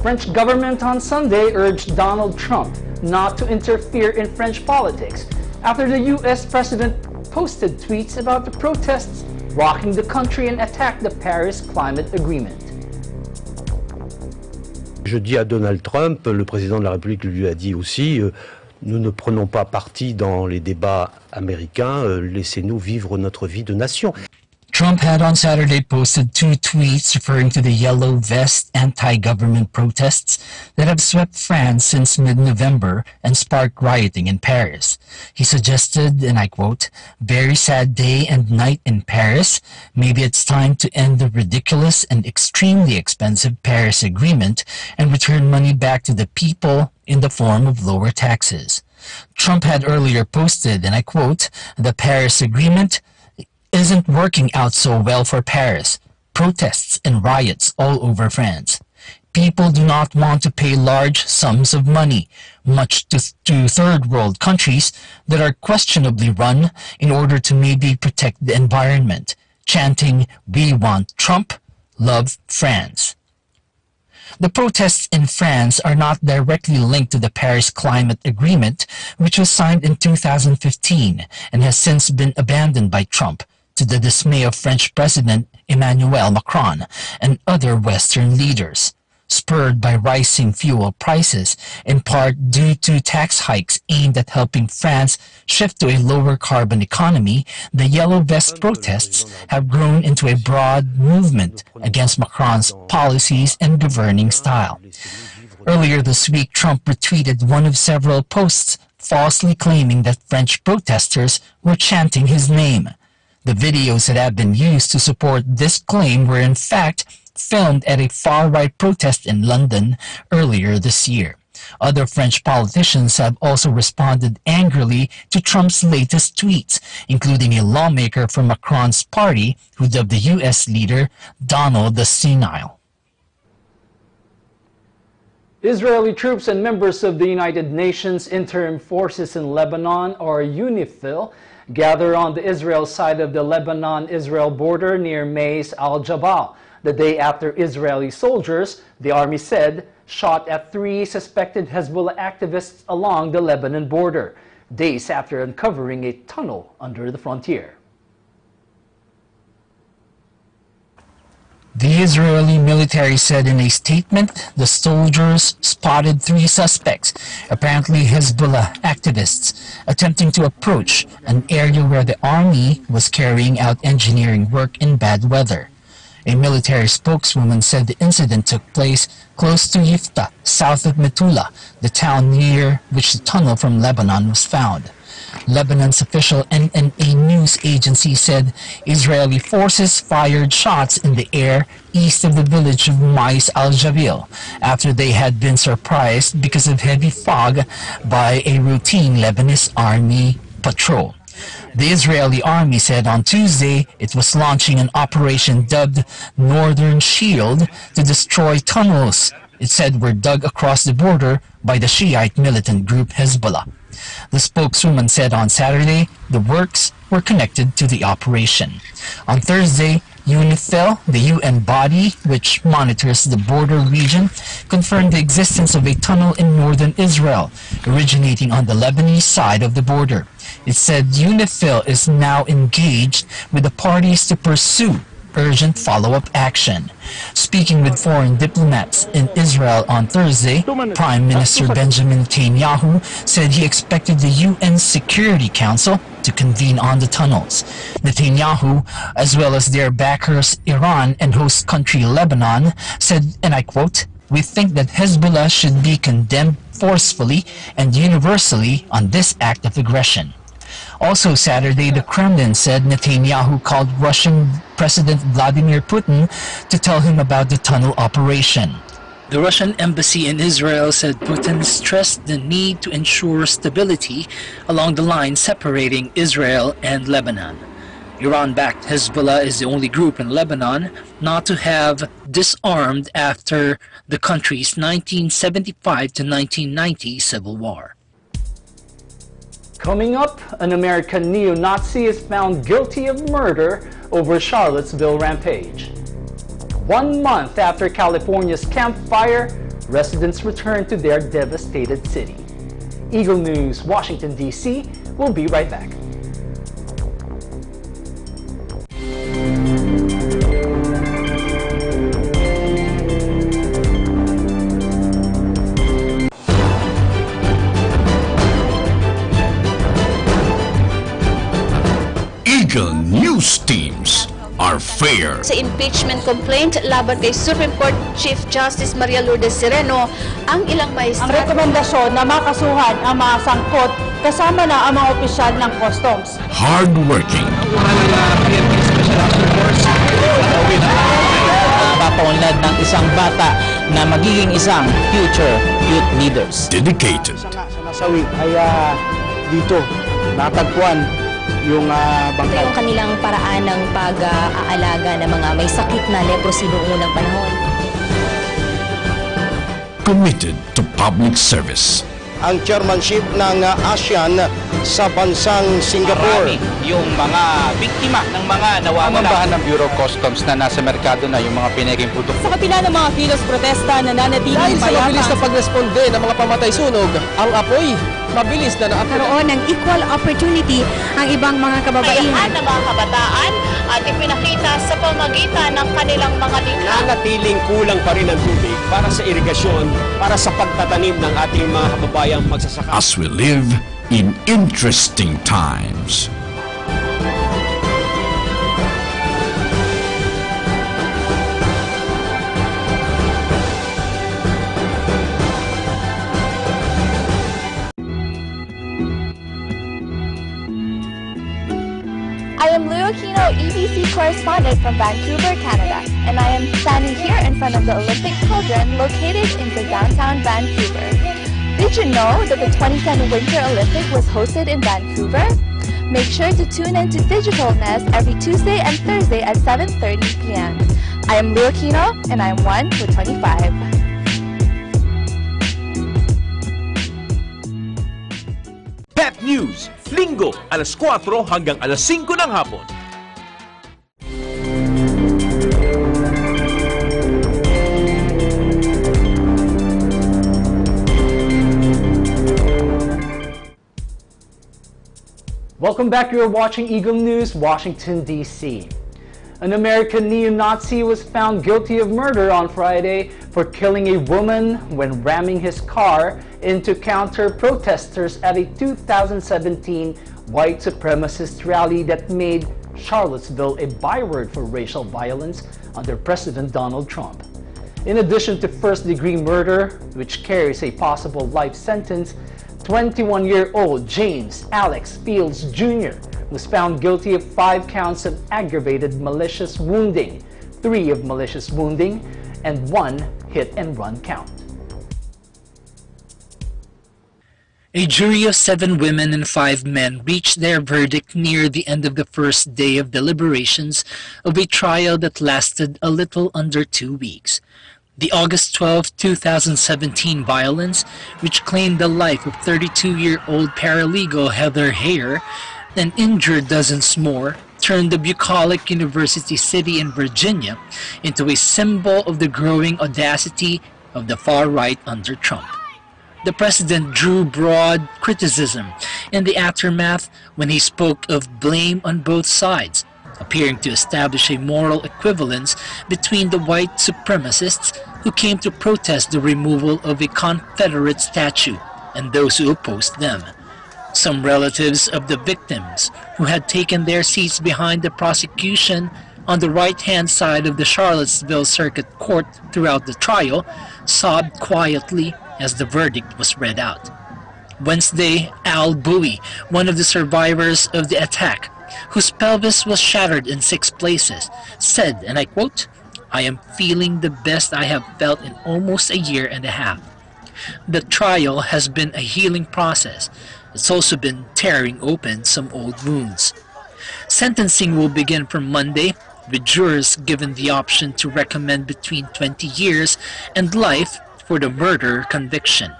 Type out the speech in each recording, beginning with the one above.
French government on Sunday urged Donald Trump not to interfere in French politics after the U.S. president posted tweets about the protests rocking the country and attacked the Paris Climate Agreement. Je dis à Donald Trump, le président de la République lui a dit aussi, nous ne prenons pas parti dans les débats américains, laissez-nous vivre notre vie de nation. Trump had on Saturday posted 2 tweets referring to the yellow vest anti-government protests that have swept France since mid-November and sparked rioting in Paris. He suggested, and I quote, "Very sad day and night in Paris. Maybe it's time to end the ridiculous and extremely expensive Paris Agreement and return money back to the people in the form of lower taxes." Trump had earlier posted, and I quote, "The Paris Agreement isn't working out so well for Paris. Protests and riots all over France. People do not want to pay large sums of money, much to third world countries that are questionably run in order to maybe protect the environment, chanting, 'We want Trump, love France.'" The protests in France are not directly linked to the Paris Climate Agreement, which was signed in 2015 and has since been abandoned by Trump, to the dismay of French President Emmanuel Macron and other Western leaders. Spurred by rising fuel prices, in part due to tax hikes aimed at helping France shift to a lower carbon economy, the Yellow Vest protests have grown into a broad movement against Macron's policies and governing style. Earlier this week, Trump retweeted one of several posts falsely claiming that French protesters were chanting his name. The videos that have been used to support this claim were in fact filmed at a far-right protest in London earlier this year. Other French politicians have also responded angrily to Trump's latest tweets, including a lawmaker from Macron's party who dubbed the U.S. leader Donald the Senile. Israeli troops and members of the United Nations Interim Forces in Lebanon, or UNIFIL, gather on the Israel side of the Lebanon-Israel border near Mays al-Jabal, the day after Israeli soldiers, the army said, shot at 3 suspected Hezbollah activists along the Lebanon border, days after uncovering a tunnel under the frontier. The Israeli military said in a statement the soldiers spotted 3 suspects, apparently Hezbollah activists, attempting to approach an area where the army was carrying out engineering work in bad weather. A military spokeswoman said the incident took place close to Yifta, south of Metula, the town near which the tunnel from Lebanon was found. Lebanon's official NNA news agency said Israeli forces fired shots in the air east of the village of Mais al-Jabil after they had been surprised because of heavy fog by a routine Lebanese army patrol. The Israeli army said on Tuesday it was launching an operation dubbed Northern Shield to destroy tunnels it said were dug across the border by the Shiite militant group Hezbollah. The spokeswoman said on Saturday the works were connected to the operation. On Thursday, UNIFIL, the UN body which monitors the border region, confirmed the existence of a tunnel in northern Israel, originating on the Lebanese side of the border. It said UNIFIL is now engaged with the parties to pursue urgent follow-up action. Speaking with foreign diplomats in Israel on Thursday, Prime Minister Benjamin Netanyahu said he expected the UN Security Council to convene on the tunnels. Netanyahu, as well as their backers Iran and host country Lebanon, said, and I quote, "We think that Hezbollah should be condemned forcefully and universally on this act of aggression." Also Saturday, the Kremlin said Netanyahu called Russian President Vladimir Putin to tell him about the tunnel operation. The Russian embassy in Israel said Putin stressed the need to ensure stability along the line separating Israel and Lebanon. Iran-backed Hezbollah is the only group in Lebanon not to have disarmed after the country's 1975 to 1990 civil war. Coming up, an American neo-Nazi is found guilty of murder over Charlottesville rampage. 1 month after California's Camp Fire, residents return to their devastated city. Eagle News, Washington, D.C. will be right back. Eagle News teams are fair. Sa impeachment complaint laban kay Supreme Court Chief Justice Maria Lourdes Sereno, ang ilang maestrado. Ang rekomendasyon na makasuhan ang mga sangkot kasama na ang mga opisyal ng customs. Hardworking. Papaunlad ng isang bata na magiging isang future youth leaders. Dedicated. Sa nasawi ay dito natagpuan yung bangkay. Ito yung kanilang paraan ng pag-aalaga ng mga may sakit na leprosy noong unang panahon. Committed to public service. Ang chairmanship ng ASEAN sa bansang Singapore. Marami yung mga biktima ng mga nawawala. Ang ng Bureau of Customs na nasa merkado na yung mga pinaging produkto. Sa kapila ng mga kilos protesta na nanatiling dahil sa mabilis na mayabang, pagresponde ng mga pamatay-sunog, ang apoy mabilis na karoon ng equal opportunity ang ibang mga kababaihan. Kayahan ng mga kabataan at ipinakita sa pamagitan ng kanilang mga likha. Nanatiling kulang pa rin ang tubig para sa irigasyon, para sa pagtatanim ng ating mga kababayang magsasaka. As we live in interesting times. I am Leo Aquino, EBC correspondent from Vancouver, Canada, and I am standing here in front of the Olympic Cauldron located in downtown Vancouver. Did you know that the 2010 Winter Olympic was hosted in Vancouver? Make sure to tune in to Digitalness every Tuesday and Thursday at 7:30 p.m. I am Leo Aquino, and I am 1 for 25. Pep News, Linggo, alas 4 hanggang alas 5 ng hapon. Welcome back. You're watching Eagle News, Washington, D.C. An American neo-Nazi was found guilty of murder on Friday for killing a woman when ramming his car into counter-protesters at a 2017 white supremacist rally that made Charlottesville a byword for racial violence under President Donald Trump. In addition to first-degree murder, which carries a possible life sentence, 21-year-old James Alex Fields Jr. was found guilty of 5 counts of aggravated malicious wounding, 3 of malicious wounding, and 1 hit-and-run count. A jury of 7 women and 5 men reached their verdict near the end of the first day of deliberations of a trial that lasted a little under 2 weeks. The August 12, 2017 violence, which claimed the life of 32-year-old paralegal Heather Heyer and injured dozens more, turned the bucolic University City in Virginia into a symbol of the growing audacity of the far right under Trump. The president drew broad criticism in the aftermath when he spoke of blame on both sides, appearing to establish a moral equivalence between the white supremacists who came to protest the removal of a Confederate statue and those who opposed them. Some relatives of the victims, who had taken their seats behind the prosecution on the right-hand side of the Charlottesville Circuit Court throughout the trial, sobbed quietly as the verdict was read out. Wednesday, Al Bowie, one of the survivors of the attack, whose pelvis was shattered in 6 places, said, and I quote, "I am feeling the best I have felt in almost a year and a half. The trial has been a healing process. It's also been tearing open some old wounds." Sentencing will begin from Monday, with jurors given the option to recommend between 20 years and life for the murder conviction.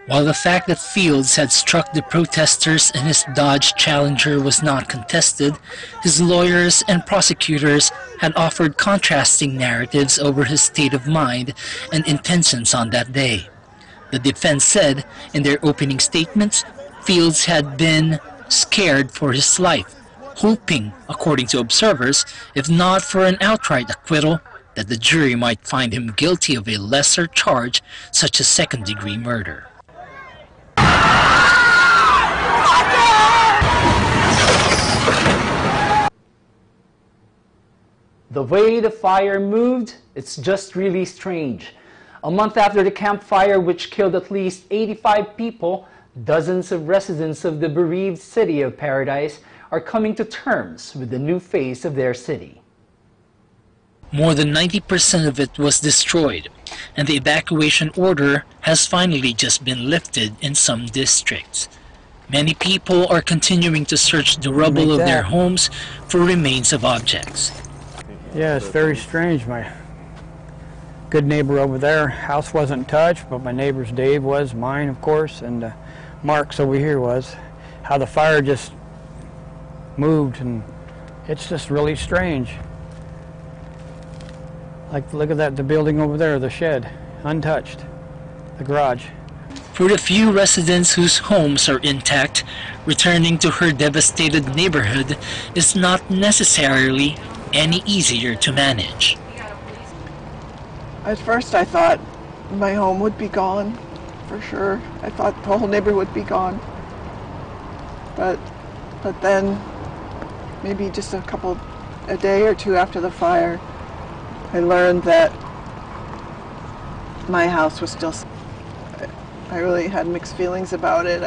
While the fact that Fields had struck the protesters in his Dodge Challenger was not contested, his lawyers and prosecutors had offered contrasting narratives over his state of mind and intentions on that day. The defense said in their opening statements, Fields had been scared for his life, hoping, according to observers, if not for an outright acquittal, that the jury might find him guilty of a lesser charge such as second-degree murder. The way the fire moved, it's just really strange. A month after the Camp Fire, which killed at least 85 people, dozens of residents of the bereaved city of Paradise are coming to terms with the new face of their city. More than 90% of it was destroyed, and the evacuation order has finally just been lifted in some districts. Many people are continuing to search the rubble of their homes for remains of objects. Yeah, it's very strange. My good neighbor over there, house wasn't touched, but my neighbor's Dave was, mine of course, and Mark's over here was. How the fire just moved, and it's just really strange. Like, look at that, the building over there, the shed, untouched, the garage. For the few residents whose homes are intact, returning to her devastated neighborhood is not necessarily any easier to manage. At first I thought my home would be gone, for sure. I thought the whole neighborhood would be gone. But then, maybe just a day or two after the fire, I learned that my house was still... I really had mixed feelings about it.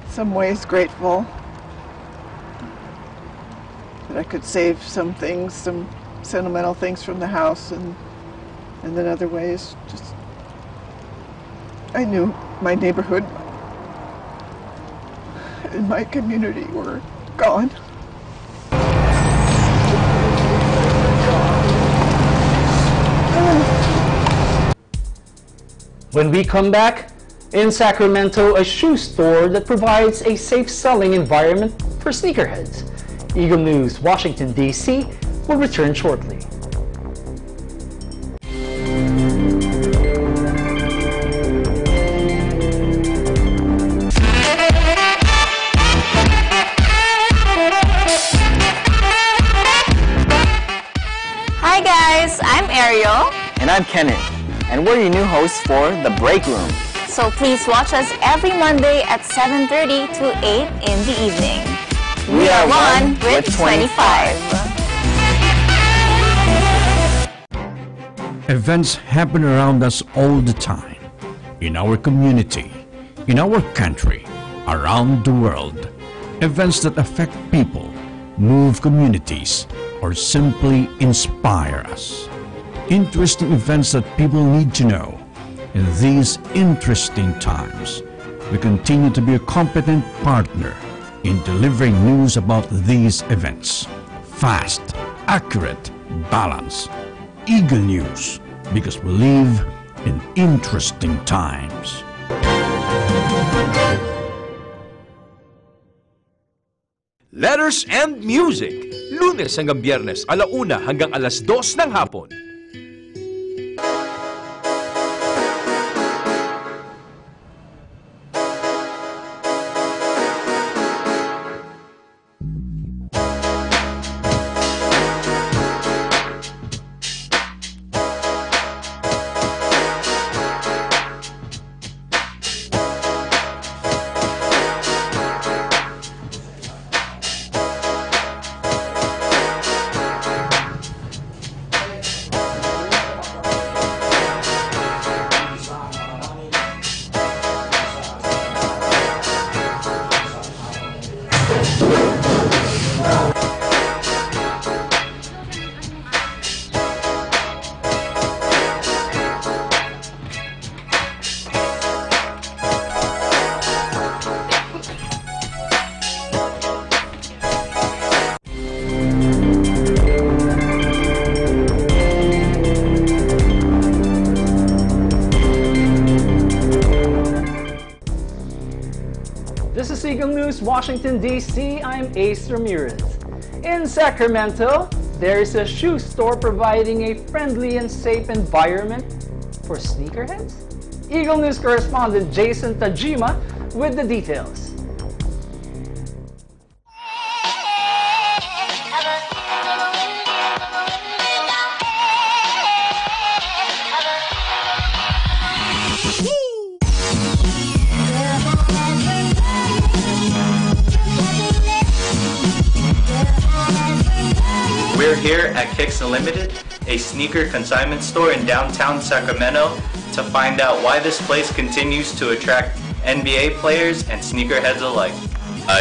Some ways grateful that I could save some things, some sentimental things from the house, and then other ways just I knew my neighborhood and my community were gone. When we come back, in Sacramento, a shoe store that provides a safe selling environment for sneakerheads. Eagle News, Washington, D.C. will return shortly. Hi guys, I'm Ariel. And I'm Kenneth. And we're your new hosts for The Break Room. So please watch us every Monday at 7:30 to 8 in the evening. We are one with 25. Events happen around us all the time. In our community, in our country, around the world. Events that affect people, move communities, or simply inspire us. Interesting events that people need to know. In these interesting times, we continue to be a competent partner in delivering news about these events. Fast, accurate, balanced. Eagle News, because we live in interesting times. Letters and Music, Lunes hanggang Biyernes, 1:00 hanggang 2:00 ng hapon. Washington, D.C., I'm Ace Ramirez. In Sacramento, there is a shoe store providing a friendly and safe environment for sneakerheads. Eagle News correspondent Jason Tajima with the details. We're here at Kicks Unlimited, a sneaker consignment store in downtown Sacramento, to find out why this place continues to attract NBA players and sneakerheads alike.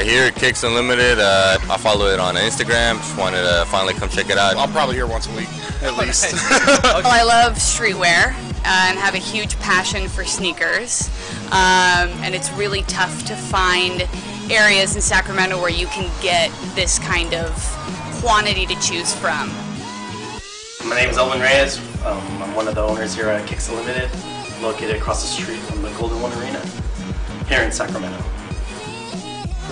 Here at Kicks Unlimited, I follow it on Instagram. Just wanted to finally come check it out. I'm probably here once a week, at least. Well, I love streetwear and have a huge passion for sneakers. And it's really tough to find areas in Sacramento where you can get this kind of quantity to choose from. My name is Elvin Reyes. I'm one of the owners here at Kicks Unlimited, located across the street from the Golden One Arena here in Sacramento.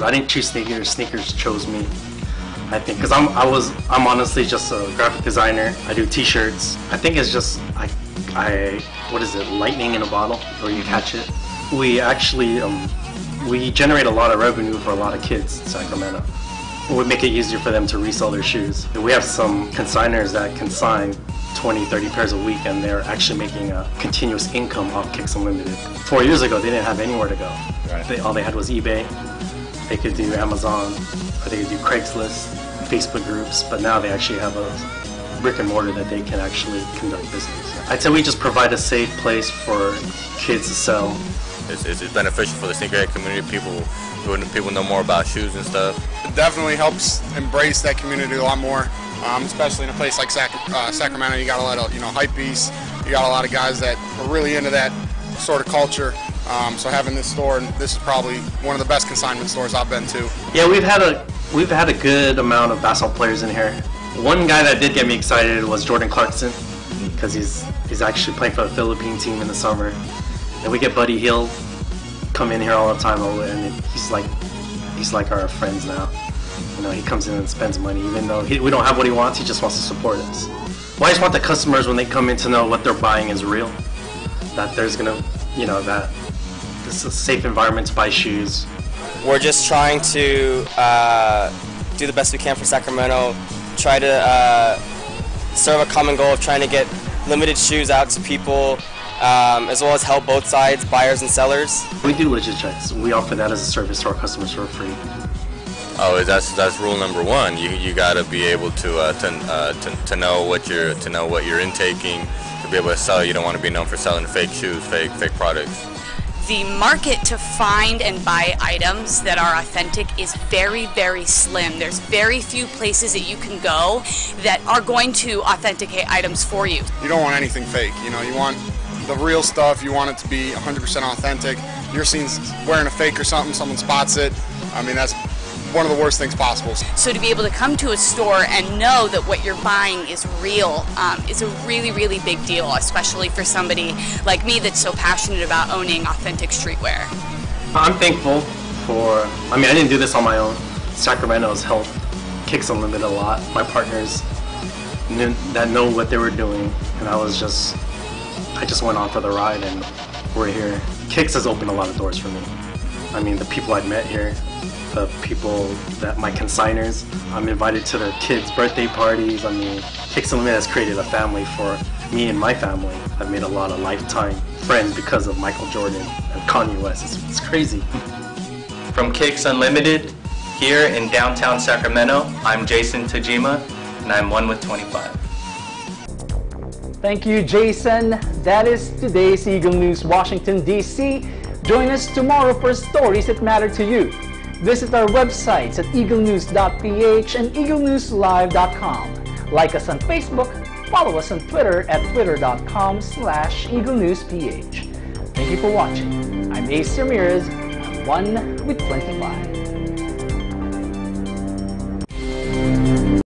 I didn't choose sneakers; sneakers chose me. I think because I'm honestly just a graphic designer. I do T-shirts. I think it's just what is it? Lightning in a bottle, where you catch it. We actually we generate a lot of revenue for a lot of kids in Sacramento. It would make it easier for them to resell their shoes. We have some consigners that consign 20, 30 pairs a week, and they're actually making a continuous income off Kicks Unlimited. 4 years ago, they didn't have anywhere to go. Right. All they had was eBay. They could do Amazon, or they could do Craigslist, Facebook groups, but now they actually have a brick and mortar that they can actually conduct business. I'd say we just provide a safe place for kids to sell. It's beneficial for the sneakerhead community. People know more about shoes and stuff. It definitely helps embrace that community a lot more, especially in a place like Sacramento. You got a lot of hype beasts. You got a lot of guys that are really into that sort of culture. So having this store, and this is probably one of the best consignment stores I've been to. Yeah, we've had a good amount of basketball players in here. One guy that did get me excited was Jordan Clarkson, because he's actually playing for the Philippine team in the summer. And we get Buddy Hield come in here all the time, and he's like our friends now. He comes in and spends money, even though we don't have what he wants. He just wants to support us. Well, I just want the customers, when they come in, to know what they're buying is real. That there's gonna, that this is a safe environment to buy shoes. We're just trying to do the best we can for Sacramento. Try to serve a common goal of trying to get limited shoes out to people, as well as help both sides, buyers and sellers. We do legit checks. We offer that as a service to our customers for free. Oh, that's rule number one. You got to be able to know what you're intaking, to be able to sell. You don't want to be known for selling fake shoes, fake products. The market to find and buy items that are authentic is very, very slim. There's very few places that you can go that are going to authenticate items for you. You don't want anything fake. You want the real stuff. You want it to be 100% authentic. You're seen wearing a fake or something, someone spots it. I mean, that's one of the worst things possible. So to be able to come to a store and know that what you're buying is real is a really, really big deal, especially for somebody like me that's so passionate about owning authentic streetwear. I'm thankful for, I didn't do this on my own. Sacramento has helped Kicks Unlimited a lot. My partners that know what they were doing, and I just went on for the ride, and we're here. Kicks has opened a lot of doors for me. The people I've met here, the people my consigners, I'm invited to their kids' birthday parties. Kicks Unlimited has created a family for me and my family. I've made a lot of lifetime friends because of Michael Jordan and Kanye West. It's crazy. From Kicks Unlimited, here in downtown Sacramento, I'm Jason Tajima, and I'm 1 with 25. Thank you, Jason. That is today's Eagle News Washington, D.C. Join us tomorrow for stories that matter to you. Visit our websites at eaglenews.ph and eaglenewslive.com. Like us on Facebook, follow us on Twitter at twitter.com/eaglenewsph. Thank you for watching. I'm Ace Ramirez, 1 with 25.